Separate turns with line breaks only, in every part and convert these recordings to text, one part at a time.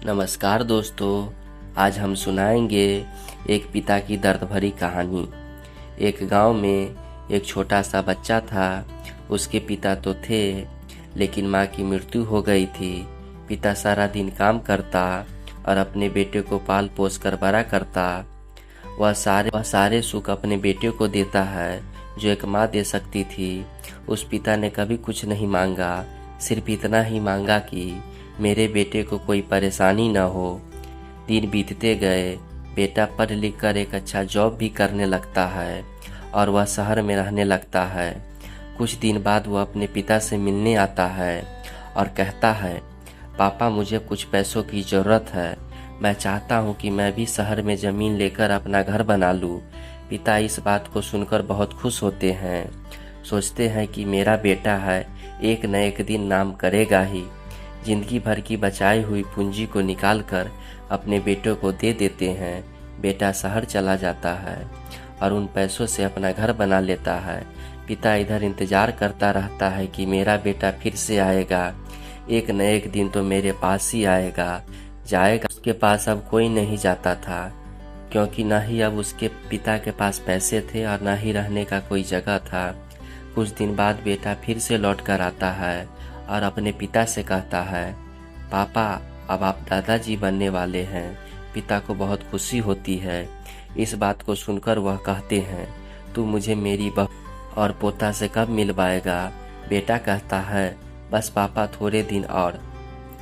नमस्कार दोस्तों, आज हम सुनाएंगे एक पिता की दर्द भरी कहानी। एक गांव में एक छोटा सा बच्चा था। उसके पिता तो थे, लेकिन माँ की मृत्यु हो गई थी। पिता सारा दिन काम करता और अपने बेटे को पाल पोस कर बड़ा करता। वह सारे सुख अपने बेटे को देता है जो एक माँ दे सकती थी। उस पिता ने कभी कुछ नहीं मांगा, सिर्फ इतना ही मांगा कि मेरे बेटे को कोई परेशानी न हो। दिन बीतते गए, बेटा पढ़ लिख कर एक अच्छा जॉब भी करने लगता है और वह शहर में रहने लगता है। कुछ दिन बाद वह अपने पिता से मिलने आता है और कहता है, पापा मुझे कुछ पैसों की ज़रूरत है। मैं चाहता हूँ कि मैं भी शहर में ज़मीन लेकर अपना घर बना लूँ। पिता इस बात को सुनकर बहुत खुश होते हैं। सोचते हैं कि मेरा बेटा है, एक न एक दिन नाम करेगा ही। जिंदगी भर की बचाई हुई पूंजी को निकालकर अपने बेटों को दे देते हैं। बेटा शहर चला जाता है और उन पैसों से अपना घर बना लेता है। पिता इधर इंतजार करता रहता है कि मेरा बेटा फिर से आएगा, एक न एक दिन तो मेरे पास ही जाएगा। उसके पास अब कोई नहीं जाता था, क्योंकि न ही अब उसके पिता के पास पैसे थे और न ही रहने का कोई जगह था। कुछ दिन बाद बेटा फिर से लौट कर आता है और अपने पिता से कहता है, पापा अब आप दादाजी बनने वाले हैं। पिता को बहुत खुशी होती है। इस बात को सुनकर वह कहते हैं, तू मुझे मेरी बहू और पोता से कब मिलवाएगा? बेटा कहता है, बस पापा थोड़े दिन और।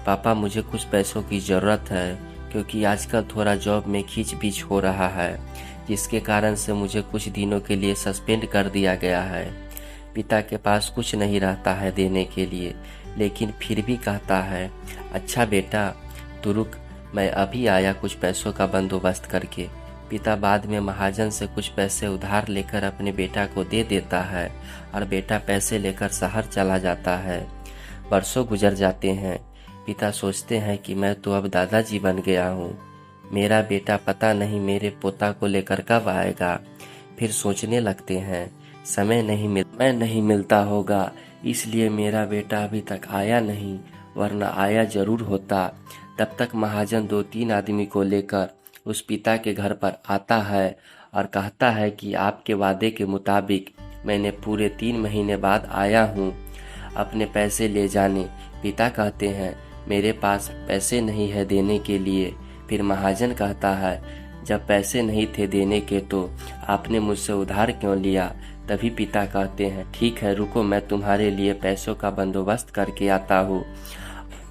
पापा मुझे कुछ पैसों की ज़रूरत है, क्योंकि आजकल थोड़ा जॉब में खींच हो रहा है, जिसके कारण से मुझे कुछ दिनों के लिए सस्पेंड कर दिया गया है। पिता के पास कुछ नहीं रहता है देने के लिए, लेकिन फिर भी कहता है, अच्छा बेटा तू रुक, मैं अभी आया कुछ पैसों का बंदोबस्त करके। पिता बाद में महाजन से कुछ पैसे उधार लेकर अपने बेटा को दे देता है और बेटा पैसे लेकर शहर चला जाता है। बरसों गुजर जाते हैं। पिता सोचते हैं कि मैं तो अब दादाजी बन गया हूँ। मेरा बेटा पता नहीं मेरे पोता को लेकर कब आएगा। फिर सोचने लगते हैं, समय नहीं मिलता होगा, इसलिए मेरा बेटा अभी तक आया नहीं, वरना आया जरूर होता। तब तक महाजन 2-3 आदमी को लेकर उस पिता के घर पर आता है और कहता है कि आपके वादे के मुताबिक मैंने पूरे 3 महीने बाद आया हूँ अपने पैसे ले जाने। पिता कहते हैं, मेरे पास पैसे नहीं है देने के लिए। फिर महाजन कहता है, जब पैसे नहीं थे देने के तो आपने मुझसे उधार क्यों लिया? तभी पिता कहते हैं, ठीक है रुको, मैं तुम्हारे लिए पैसों का बंदोबस्त करके आता हूँ।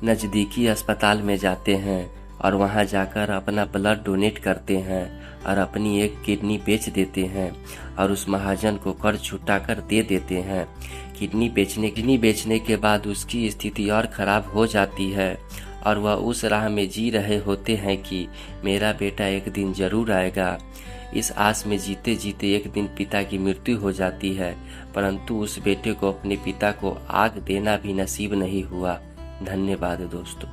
नज़दीकी अस्पताल में जाते हैं और वहाँ जाकर अपना ब्लड डोनेट करते हैं और अपनी एक किडनी बेच देते हैं और उस महाजन को कर्ज छुटाकर दे देते हैं। किडनी बेचने के बाद उसकी स्थिति और ख़राब हो जाती है और वह उस राह में जी रहे होते हैं कि मेरा बेटा एक दिन ज़रूर आएगा। इस आस में जीते जीते एक दिन पिता की मृत्यु हो जाती है, परंतु उस बेटे को अपने पिता को आग देना भी नसीब नहीं हुआ। धन्यवाद दोस्तों।